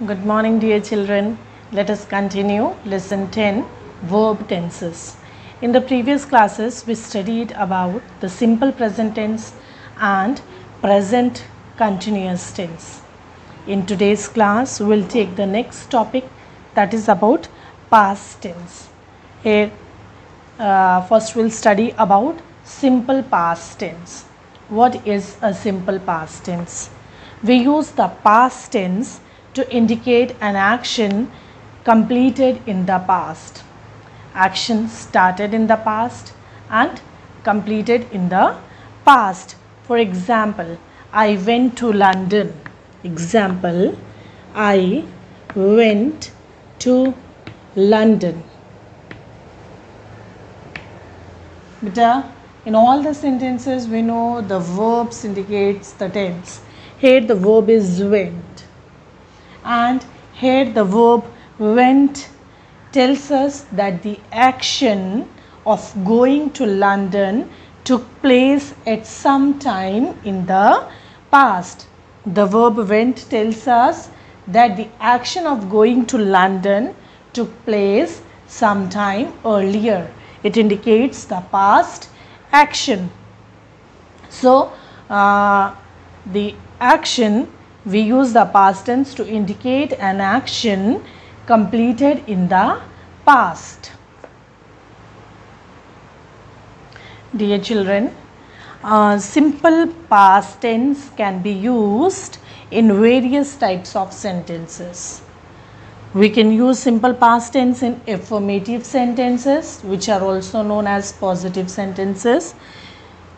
Good morning, dear children. Let us continue lesson 10, verb tenses. In the previous classes, we studied about the simple present tense and present continuous tense. In today's class, we will take the next topic, that is about past tense. Here, first we'll study about simple past tense. What is a simple past tense? We use the past tense to indicate an action completed in the past. Action started in the past and completed in the past. For example, I went to London. Example, I went to London. But in all the sentences, we know the verbs indicates the tense. Here the verb is went, and here the verb went tells us that the action of going to London took place at some time in the past. The verb went tells us that the action of going to London took place sometime earlier. It indicates the past action. So, the action, we use the past tense to indicate an action completed in the past. Dear children, simple past tense can be used in various types of sentences. We can use simple past tense in affirmative sentences, which are also known as positive sentences.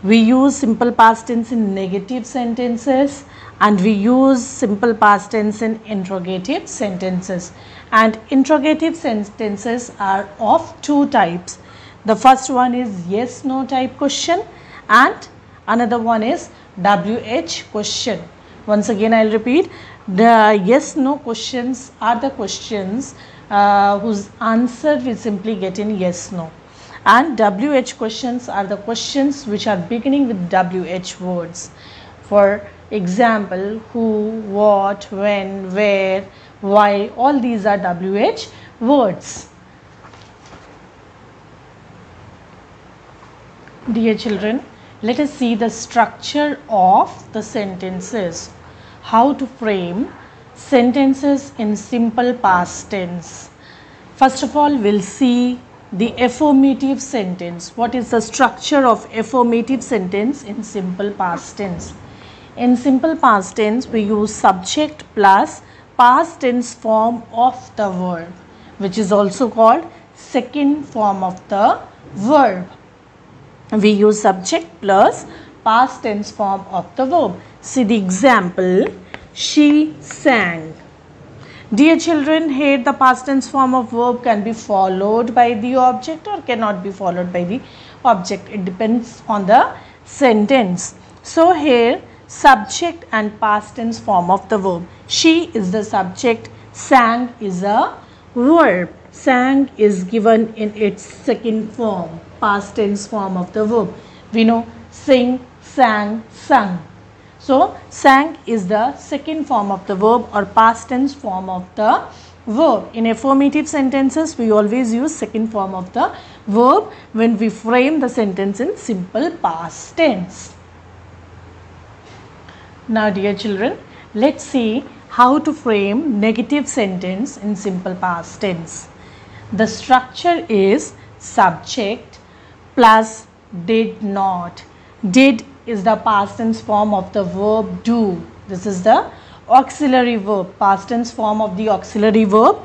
We use simple past tense in negative sentences, and we use simple past tense in interrogative sentences. And interrogative sentences are of two types. The first one is yes no type question, and another one is WH question. Once again I will repeat, the yes no questions are the questions whose answer we simply get in yes no, and WH questions are the questions which are beginning with WH words. For example, who, what, when, where, why, all these are WH words. Dear children, let us see the structure of the sentences. How to frame sentences in simple past tense. First of all, we'll see the affirmative sentence. What is the structure of affirmative sentence in simple past tense? In simple past tense, we use subject plus past tense form of the verb, which is also called second form of the verb. We use subject plus past tense form of the verb. See the example, she sang. Dear children, here the past tense form of verb can be followed by the object or cannot be followed by the object. It depends on the sentence. So here subject and past tense form of the verb. She is the subject, sang is a verb. Sang is given in its second form, past tense form of the verb. We know sing, sang, sung. So, sang is the second form of the verb or past tense form of the verb. In affirmative sentences, we always use second form of the verb when we frame the sentence in simple past tense. Now, dear children, let's see how to frame negative sentence in simple past tense. The structure is subject plus did not. Did is the past tense form of the verb do. This is the auxiliary verb, past tense form of the auxiliary verb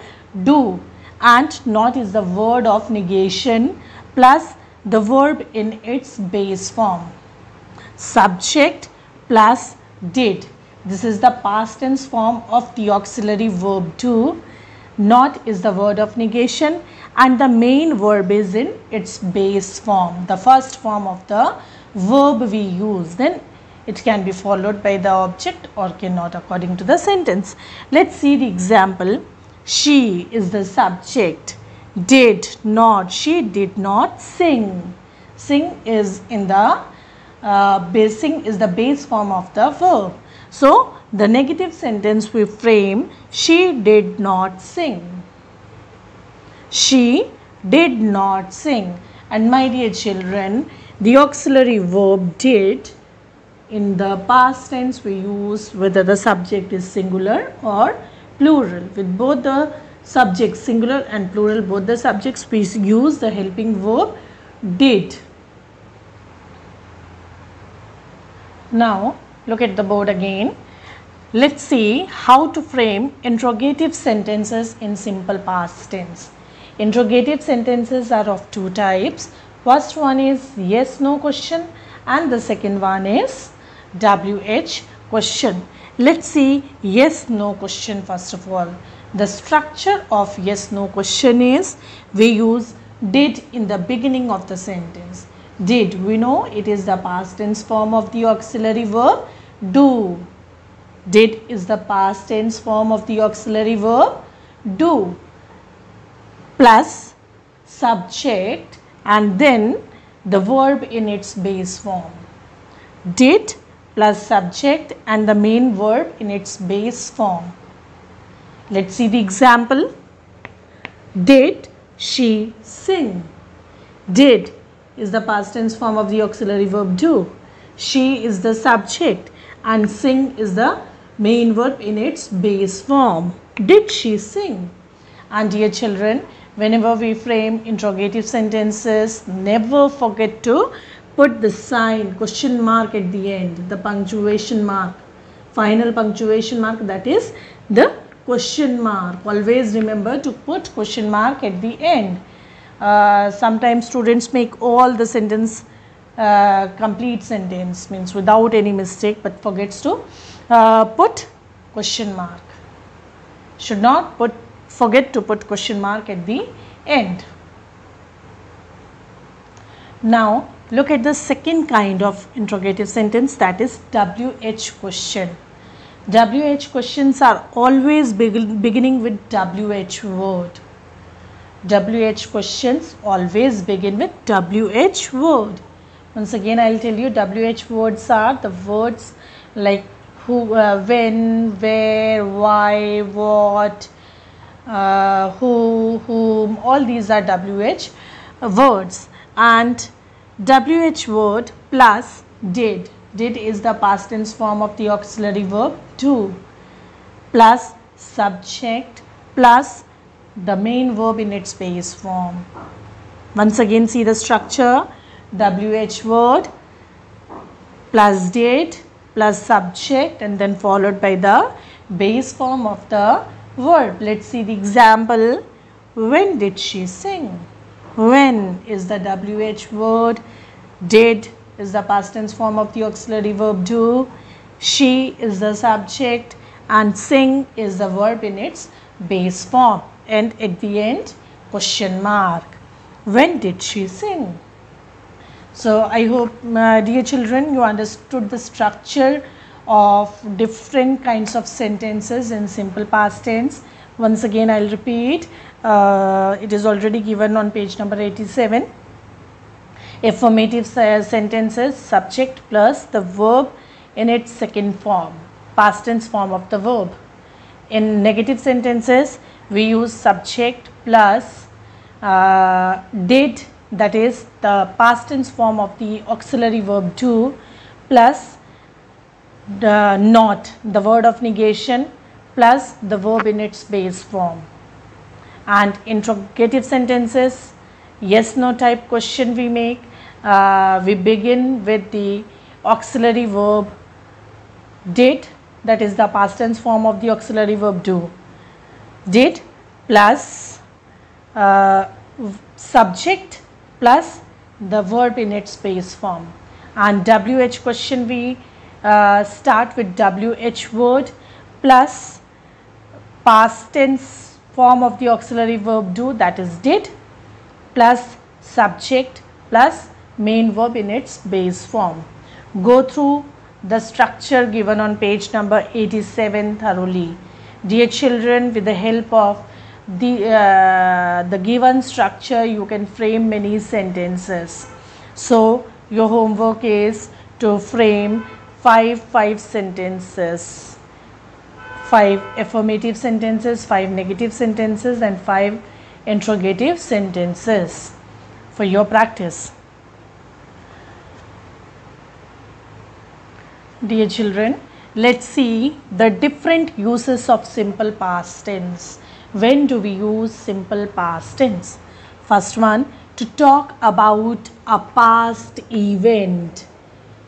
do, and not is the word of negation plus the verb in its base form. Subject plus did. This is the past tense form of the auxiliary verb do. Not is the word of negation, and the main verb is in its base form, the first form of the verb we use. Then it can be followed by the object or cannot according to the sentence. Let's see the example. She is the subject, did not, she did not sing. Sing is in the sing is the base form of the verb. So the negative sentence we frame, she did not sing. She did not sing. And my dear children, the auxiliary verb did, in the past tense we use whether the subject is singular or plural. With both the subjects, singular and plural, both the subjects, we use the helping verb did. Now look at the board again. Let's see how to frame interrogative sentences in simple past tense. Interrogative sentences are of two types. First one is yes no question and the second one is WH question. Let's see yes no question first of all. The structure of yes no question is we use did in the beginning of the sentence. Did, we know it is the past tense form of the auxiliary verb do. Did is the past tense form of the auxiliary verb do, plus subject and then the verb in its base form. Did plus subject and the main verb in its base form. Let's see the example. Did she sing? Did is the past tense form of the auxiliary verb do. She is the subject and sing is the main verb in its base form. Did she sing? And dear children, whenever we frame interrogative sentences, never forget to put the sign question mark at the end, the punctuation mark, final punctuation mark, that is the question mark. Always remember to put question mark at the end. Sometimes students make all the sentence complete sentence, means without any mistake, but forgets to put question mark. Should not forget to put question mark at the end. Now look at the second kind of interrogative sentence, that is WH question. WH questions are always beginning with WH word. WH questions always begin with WH word. Once again I will tell you, WH words are the words like who, when, where, why, what, who, whom, all these are WH words. And WH word plus did. Did is the past tense form of the auxiliary verb do, plus subject plus the main verb in its base form. Once again see the structure. WH word plus did plus subject and then followed by the base form of the verb. Let's see the example. When did she sing? When is the WH word. Did is the past tense form of the auxiliary verb do. She is the subject and sing is the verb in its base form. And at the end question mark. When did she sing? So I hope dear children you understood the structure of different kinds of sentences in simple past tense. Once again I will repeat, it is already given on page number 87. Affirmative sentences, subject plus the verb in its second form, past tense form of the verb. In negative sentences we use subject plus did, that is the past tense form of the auxiliary verb do, plus the not, the word of negation, plus the verb in its base form. And interrogative sentences, yes no type question we make, we begin with the auxiliary verb did, that is the past tense form of the auxiliary verb do. Did plus subject plus the verb in its base form. And WH question we start with WH word plus past tense form of the auxiliary verb do, that is did, plus subject plus main verb in its base form. Go through the structure given on page number 87 thoroughly. Dear children, with the help of the given structure you can frame many sentences. So your homework is to frame 5 sentences. 5 affirmative sentences, 5 negative sentences, and 5 interrogative sentences for your practice. Dear children, let's see the different uses of simple past tense. When do we use simple past tense? First one, to talk about a past event.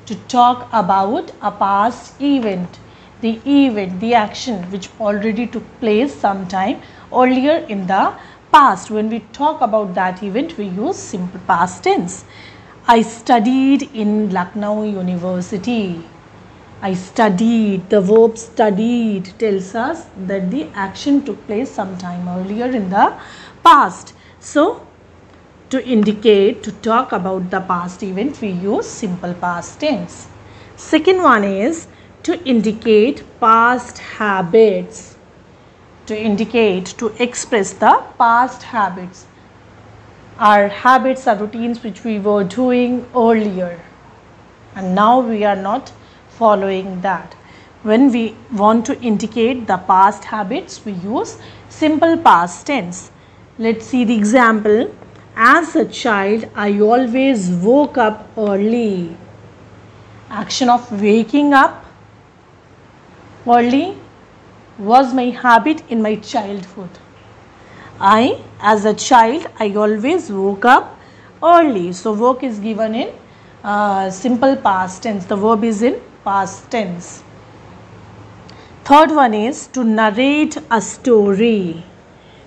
To talk about a past event. The event, the action which already took place sometime earlier in the past. When we talk about that event, we use simple past tense. I studied in Lucknow University. I studied, the verb studied tells us that the action took place sometime earlier in the past. So, to indicate, to talk about the past event, we use simple past tense. Second one is to indicate past habits. To indicate, to express the past habits. Our habits are routines which we were doing earlier and now we are not following that. When we want to indicate the past habits, we use simple past tense. Let's see the example. As a child, I always woke up early. Action of waking up early was my habit in my childhood. As a child, I always woke up early. So, woke is given in simple past tense. The verb is in past tense. Third one is to narrate a story.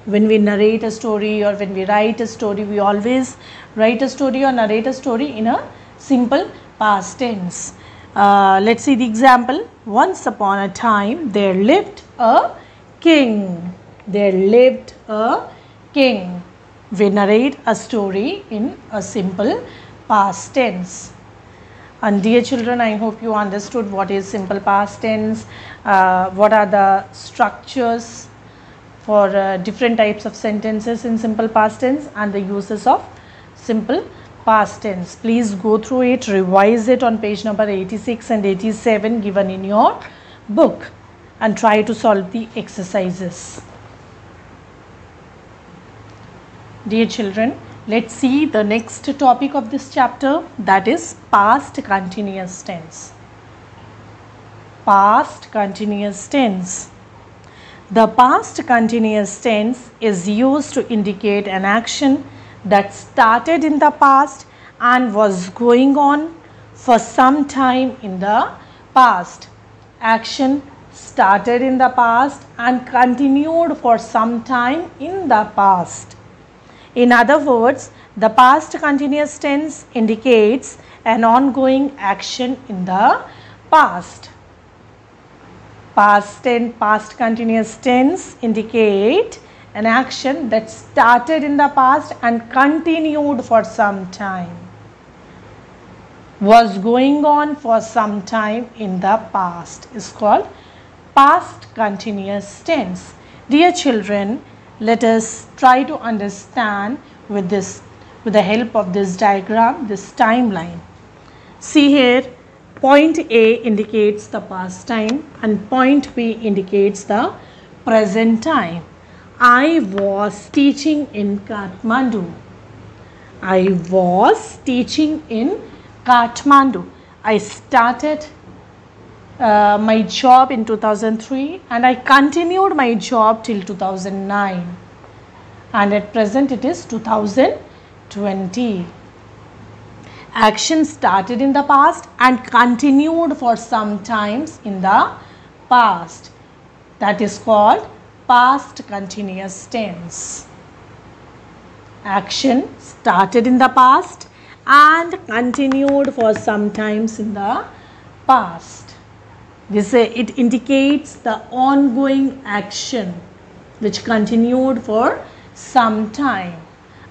When we narrate a story or when we write a story, we always write a story or narrate a story in a simple past tense. Let's see the example. Once upon a time, there lived a king. There lived a king. We narrate a story in a simple past tense. And dear children, I hope you understood what is simple past tense, what are the structures for different types of sentences in simple past tense and the uses of simple past tense. Please go through it, revise it on page number 86 and 87 given in your book and try to solve the exercises. Dear children, let's see the next topic of this chapter, that is past continuous tense. Past continuous tense. The past continuous tense is used to indicate an action that started in the past and was going on for some time in the past. Action started in the past and continued for some time in the past. In other words, the past continuous tense indicates an ongoing action in the past. Past continuous tense indicate an action that started in the past and continued for some time, was going on for some time in the past, is called past continuous tense. Dear children, let us try to understand with the help of this diagram, this timeline. See here, point A indicates the past time and point B indicates the present time. I was teaching in Kathmandu. I was teaching in Kathmandu. I started my job in 2003 and I continued my job till 2009 and at present it is 2020. Action started in the past and continued for some times in the past. That is called past continuous tense. Action started in the past and continued for some times in the past. It indicates the ongoing action which continued for some time.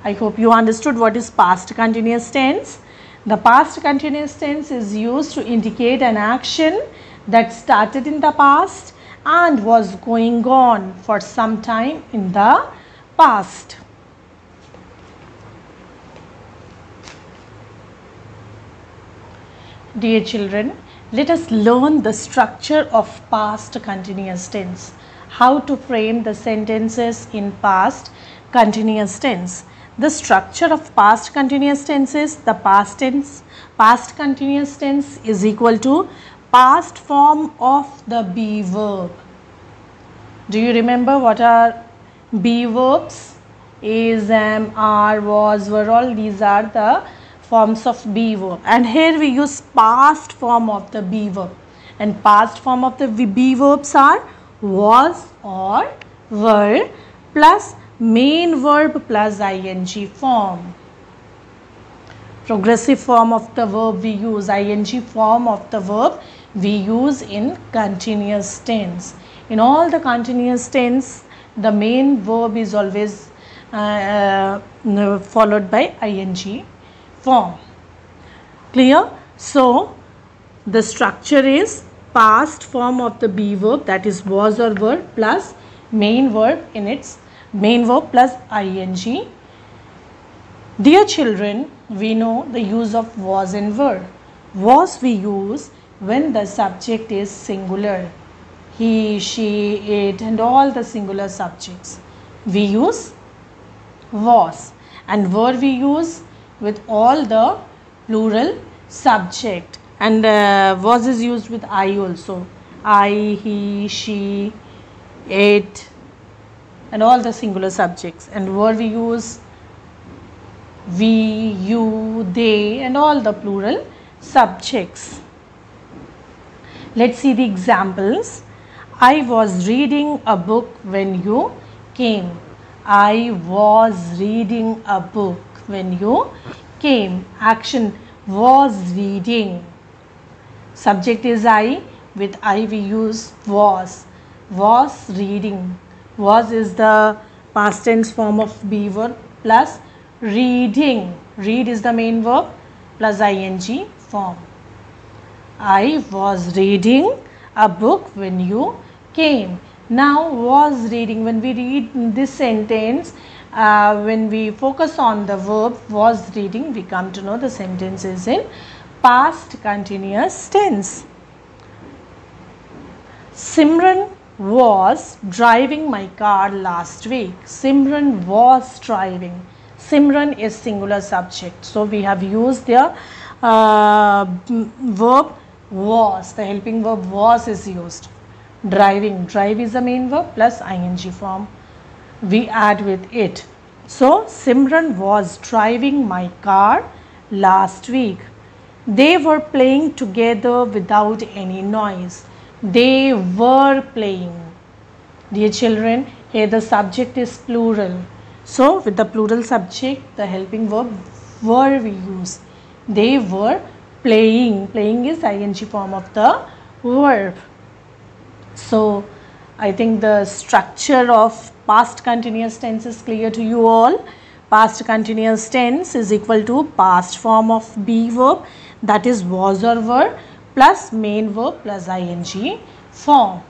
I hope you understood what is past continuous tense. The past continuous tense is used to indicate an action that started in the past and was going on for some time in the past. Dear children, Let us learn the structure of past continuous tense. How to frame the sentences in past continuous tense. The structure of past continuous tense is the past tense. Past continuous tense is equal to past form of the be verb. Do you remember what are be verbs? Is, am, are, was, were, all these are the forms of be verb, and here we use past form of the be verb, and past form of the be verbs are was or were plus main verb plus ing form. Progressive form of the verb we use, ing form of the verb we use in continuous tense. In all the continuous tense, the main verb is always followed by ing form. Clear? So, the structure is past form of the be verb, that is was or were, plus main verb in its main verb plus ing. Dear children, we know the use of was and were. Was we use when the subject is singular. He, she, it and all the singular subjects. We use was, and were we use with all the plural subject, and was is used with I also. I, he, she, it and all the singular subjects, and were we use we, you, they and all the plural subjects. Let's see the examples. I was reading a book when you came. I was reading a book when you came. Action, was reading. Subject is I. With I we use was. Was reading. Was is the past tense form of be verb plus reading. Read is the main verb plus ing form. I was reading a book when you came. Now was reading, when we read this sentence, when we focus on the verb was reading, we come to know the sentence is in past continuous tense. Simran was driving my car last week. Simran was driving. Simran is singular subject. So we have used the verb was. The helping verb was is used. Driving. Drive is the main verb plus ing form. We add with it. So Simran was driving my car last week. They were playing together without any noise. They were playing. Dear children, here the subject is plural. So with the plural subject, the helping verb were we use. They were playing. Playing is ing form of the verb. So I think the structure of past continuous tense is clear to you all. Past continuous tense is equal to past form of be verb, that is was or were, plus main verb plus ing form.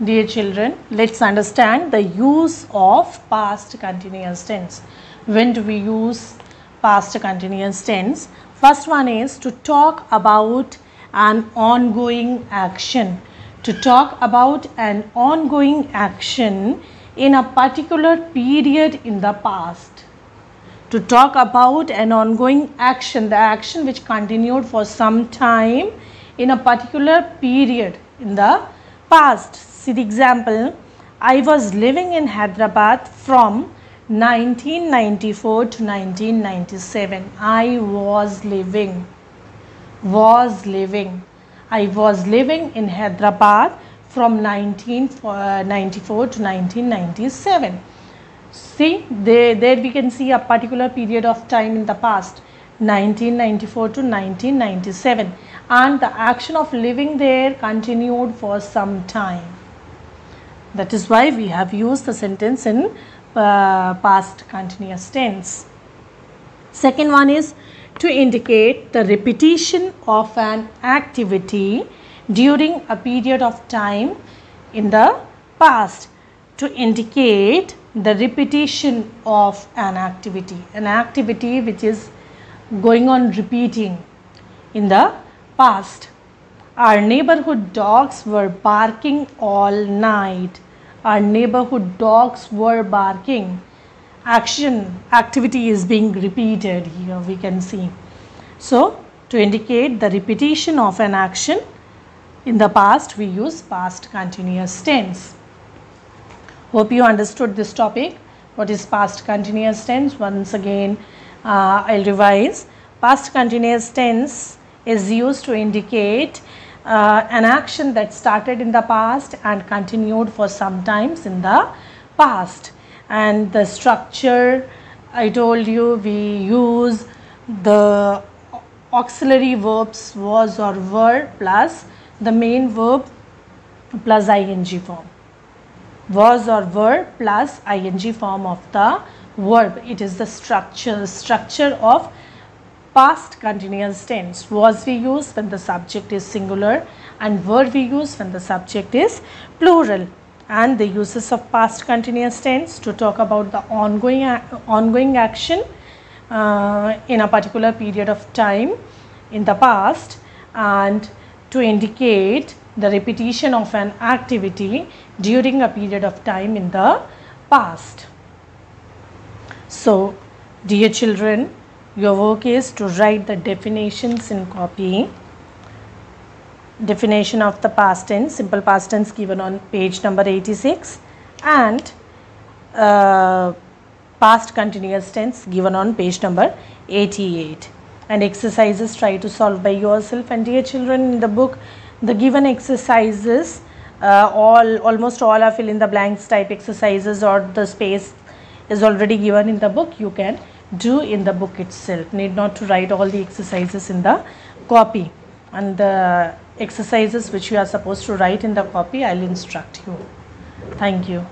Dear children, let's understand the use of past continuous tense. When do we use past continuous tense? First one is to talk about an ongoing action. To talk about an ongoing action in a particular period in the past. To talk about an ongoing action, the action which continued for some time in a particular period in the past. See the example. I was living in Hyderabad from 1994 to 1997. I was living. Was living. I was living in Hyderabad from 1994 to 1997. See, there we can see a particular period of time in the past, 1994 to 1997, and the action of living there continued for some time. That is why we have used the sentence in past continuous tense. Second one is to indicate the repetition of an activity during a period of time in the past. To indicate the repetition of an activity which is going on repeating. in the past. Our neighborhood dogs were barking all night. Our neighborhood dogs were barking. Activity is being repeated here, we can see. So, to indicate the repetition of an action in the past, we use past continuous tense. Hope you understood this topic. What is past continuous tense? Once again, I'll revise. Past continuous tense is used to indicate an action that started in the past and continued for some times in the past. And the structure, I told you, we use the auxiliary verbs was or were plus the main verb plus ing form. Was or were plus ing form of the verb. It is the structure of past continuous tense. Was we use when the subject is singular and were we use when the subject is plural. And the uses of past continuous tense to talk about the ongoing action in a particular period of time in the past, and to indicate the repetition of an activity during a period of time in the past. So, dear children, your work is to write the definitions in copy. Definition of the past tense, simple past tense given on page number 86, and past continuous tense given on page number 88. And exercises try to solve by yourself. And dear children, in the book, the given exercises, almost all are fill in the blanks type exercises, or the space is already given in the book. You can do in the book itself. Need not to write all the exercises in the copy. And the exercises which you are supposed to write in the copy, I will instruct you. Thank you.